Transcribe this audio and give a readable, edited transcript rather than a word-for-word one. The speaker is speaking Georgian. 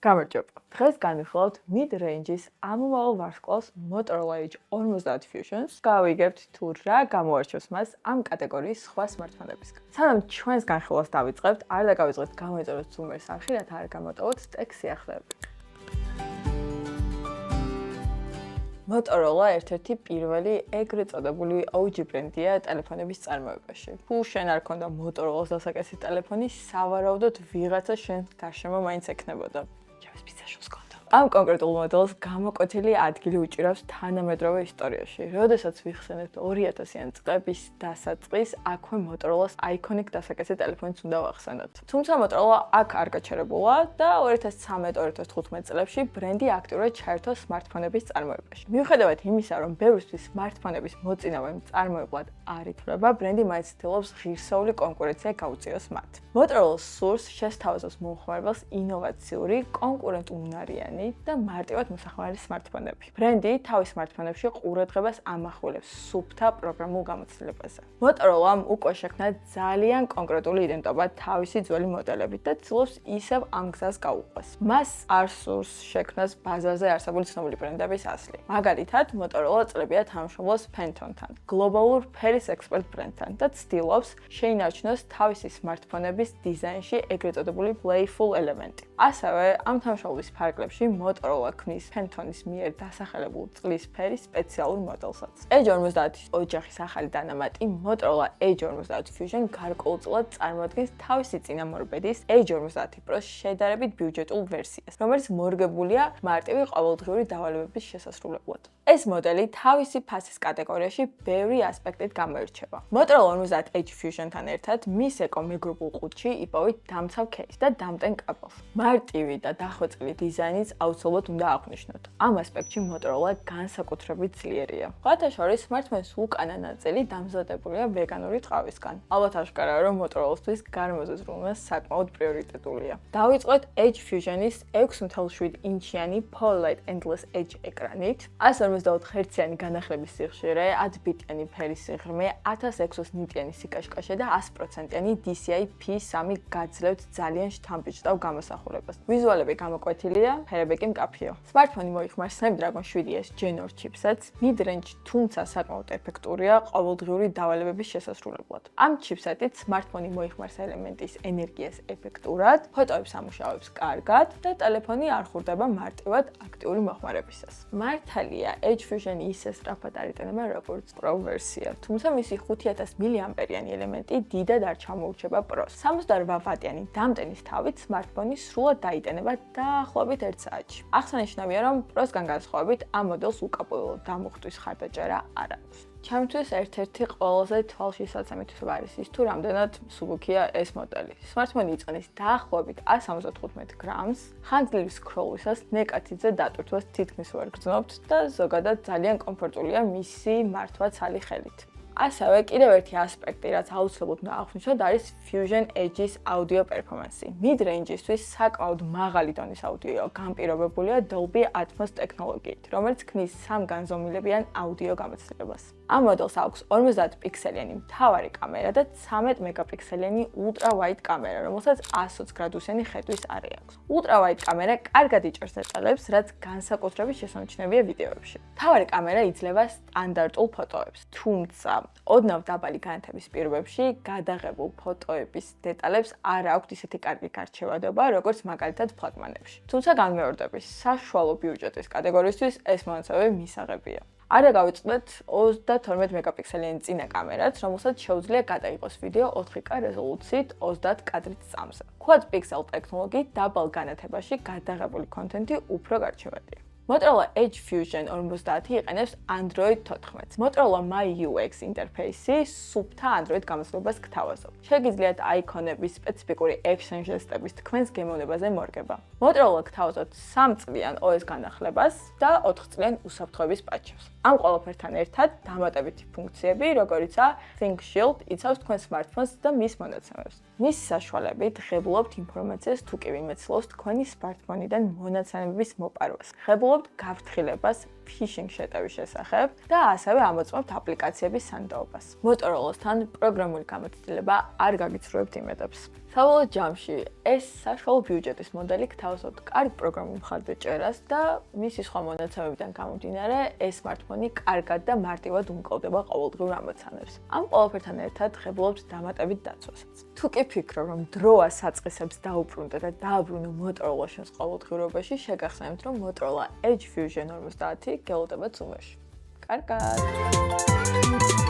გამარჯობა. დღეს განვიხილავთ mid-range-ის ამომავალ ვარსკვლავს Motorola Edge 50 Fusion-ს. გავიგებთ თუ რა გამოარჩევს მას ამ კატეგორიის სხვა smartphone-ებისგან. სანამ ჩვენს განხილვას დავიწყებთ, არ დაგავიწყებთ გამოიწეროთ ზუმერის არხი, რათა არ გამოტოვოთ ტექს სიახლეები. Motorola ერთ-ერთი პირველი ეგრეთ წოდებული OG ბრენდია ტელეფონების წარმოებაში. თუ შენ არ ქონდა Motorola-ს დასაკეთე ტელეფონი, სავარაუდოდ ვიღაცა შენ გარშემო მაინც ექნებოდა. ჩემს პიცაშულს ქონდა. ამ კონკრეტულ მოდელს გამოკვეთილი ადგილი უჭირავს თანამედროვე ისტორიაში. როდესაც ვიხსენებთ 2000-იან წლების დასაწყისს, აქვე Motorola-ს iconic დასაკეთე ტელეფონიც უნდა ვახსენოთ. თუმცა Motorola აქ არ გაჩერებულა და 2013-2015 წლებში ბრენდი აქტიურად ჩაერთო smartphone-ების წარმოებაში. მიუხედავად იმისა, რომ ბევრისთვის smartphone-ების მოწინავე მწარმოებლად არ ითვლება, ბრენდი მაინც ცდილობს ღირსეული კონკურენცია გაუწიოს მათ. Motorola სურს შესთავაზოს მომხმარებელს ინოვაციური, კონკურენტუნარიანი და მარტივად მოსახლარი smartphone-ები. ბრენდი თავის smartphone-ებში ყურადღებას ამახვილებს სუფთა პროგრამულ გამოცდილებაზე. Motorola-მ უკვე შექმნა ძალიან კონკრეტული იდენტობა თავისი ძველი მოდელებით და ცდილობს ისევ ამ გზას გაუყვეს. მას არ სურს შექმნას ბაზარზე არსებული ცნობილი ბრენდების ასლი. მაგალითად, Motorola წლებია თანამშრომლობს Pantone-თან, გლობალურ ფერის ექსპერტ ბრენდთან და ცდილობს შეინარჩუნოს თავისი smartphone-ების დიზაინში ეგრეთ წოდებული playful ელემენტი. ასევე, ამ თანამშრომლობის ფარგლებში Motorola ქმნის Pantone-ის მიერ დასახელებულ წყლის ფერის სპეციალურ მოდელსაც. Edge 50 ოჯახის ახალი დანამატი Motorola Edge 50 Fusion გარკვეულწილად წარმოადგენს თავისი წინამორბედის Edge 50 Pro-ს შედარებით ბიუჯეტულ ვერსიას, რომელიც მორგებულია მარტივი ყოველდღიური დავალებების შესასრულებლად. ეს მოდელი თავისი ფასის კატეგორიაში ბევრი ასპექტით გამოირჩევა. Motorola 50 Edge Fusion-თან ერთად მის ეკომეგრუპულ ყუთში იპოვით დამცავ кейს და დამტენ კაბელს. მარტივი და დახვეწილი დიზაინიც აუცილებლად უნდა აღვნიშნოთ. ამ ასპექტში Motorola განსაკუთრებით ძლიერია. სხვათა შორის, smartphone-ის უკანა ნაწილი დამზადებულია ვეგანური ტყავისგან. ალბათ აშკარაა, რომ Motorola-ისთვის გარემოზაზრუნვა საკმაოდ პრიორიტეტულია. დავიწყოთ Edge Fusion-ის 6.7 ინჩიანი POLED Endless Edge ეკრანით, 144 ჰერციანი განახლების სიხშირე, 10 ბიტიანი ფერის სიღრმე, 1600 ნიტიანი სიკაშკაშე და 100%-იანი DCI P3 გაძლევთ ძალიან შთამბეჭდავ გამოსახულებას. ვიზუალები გამოკვეთილია, ფერები კი მკაფიო. Smartphone-ი მოიხმარს Snapdragon 7S Gen 2 chipsets, mid-range, თუმცა საკმაოდ ეფექტურია ყოველდღიური დავალებების შესასრულებლად. ამ chipset-ით smartphone-ი მოიხმარს ელემენტის ენერგიას ეფექტურად, ფოტოებს ამუშავებს კარგად და ტელეფონი არ ხურდება მარტივად აქტიური მოხმარებისას. მართალია, Edge Fusion ისე სწრაფად არ იტანება როგორც Pro ვერსია, თუმცა მისი 5000 mAh-იანი ელემენტი დიდად არ ჩამოურჩება Pro-ს. 68 ვატიანი დამტენის თავით smartphone-ი სრულად დაიტანება დაახლოებით 1 საათში. აღსანიშნავია, რომ Pro-სგან განსხვავებით ამ მოდელს უკაპოილო დამუხტვის ხარდაჭერა არ აქვს. ჩემთვის ერთ-ერთი ყველაზე თვალშისაცემი თვისება არის ის, თუ რამდენად მსუბუქია ეს მოდელი. Smartphone-ი იწყნის დაახლოებით 175 გრამს, ხანგრძლივი სკროლისას ნეკათიძე დატვირთვას თითქმის ვერ გრძნობთ და ზოგადად ძალიან კომფორტულია მისი მართვა ცალი ხელით. ასევე კიდევ ერთი ასპექტი, რაც აუცილებლად უნდა აღვნიშნოთ, არის Fusion Edge-ის აუდიო პერფორმანსი. Mid-range-ისთვის საკმაოდ მაღალი დონის აუდიო განპირობებულია Dolby Atmos ტექნოლოგიით, რომელიც ქმნის სამგანზომილებიან აუდიო გამოცდილებას. ამ მოდელს აქვს 50 პიქსელიანი მთავარი კამერა და 13 მეგაპიქსელიანი ultra wide კამერა, რომელსაც 120 გრადუსიანი ხედვის არე აქვს. Ultra wide კამერა კარგად იჭერს დეტალებს, რაც განსაკუთრებით შესამჩნევია ვიდეოებში. მთავარი კამერა იძლევა სტანდარტულ ფოტოებს, თუმცა ოდნავ დაბალი განათების პირობებში გადაღებულ ფოტოების დეტალებს არ აქვთ ისეთი კარგი გარჩევადობა, როგორც მაგალითად ფლაგმანებში. თუმცა განმეორდების საშუალო ბიუჯეტის კატეგორიისთვის ეს მონაცემები მისაღებია. არა გავიწყდეთ 32 მეგაპიქსელიანი წინა კამერაც, რომელსაც შეუძლია გადაიღოს ვიდეო 4K რეზოლუციით 30 კადრით წამზე. Quad pixel ტექნოლოგიით დაბალ განათებაში გადაღებული კონტენტი უფრო გარჩევადია. Motorola Edge Fusion 50 იყენებს Android 14-ს. Motorola MyUX ინტერფეისი სუფთა Android გამოსხივებას გთავაზობ. შეგიძლიათ აიკონების სპეციფიკური action ჟესტების თქვენს გემოვნებაზე მორგება. Motorola გთავაზობთ 3 წლიან OS განახლებას და 4 წლიან უსაფრთხოების პატჩებს. ამ ყველაფერთან ერთად დამატებითი ფუნქციები, როგორიცაა Think Shield, იცავს თქვენ smartphones და მის მონაცემებს. მის საშუალებით ღებულობთ ინფორმაციას თუ კი ვინმე ცდილობს თქვენი smartphone-იდან მონაცემების მოპარვას. ღებულობთ გაფრთხილებას phishing შეტევის შესახებ და ასევე ამოწმებთ აპლიკაციების სანდაობას. Motorola-სთან პროგრამული გამოცდილება არ გაგიცრუებთ იმედებს. საბოლოო ჯამში ეს საშუალო ბიუჯეტის მოდელი გთავაზობთ კარგ პროგრამულ მხარდაჭერას და მისი სხვა მონაცემებიდან გამომდინარე, ეს smartphone-ი კარგად და მარტივად უმკლავდება ყოველდღიურ ამოცანებს. ამ ყველაფერთან ერთად ღებულობთ დამატებით დაცვასაც. თუ კი ფიქრობ, რომ დროა საწყისებს დაუბრუნდე და დააბრუნო Motorola შენს ყოველდღიურობაში, შეგახსენებთ, რომ Motorola Edge Fusion 50 გელოდებათ სუმაში. კარგად!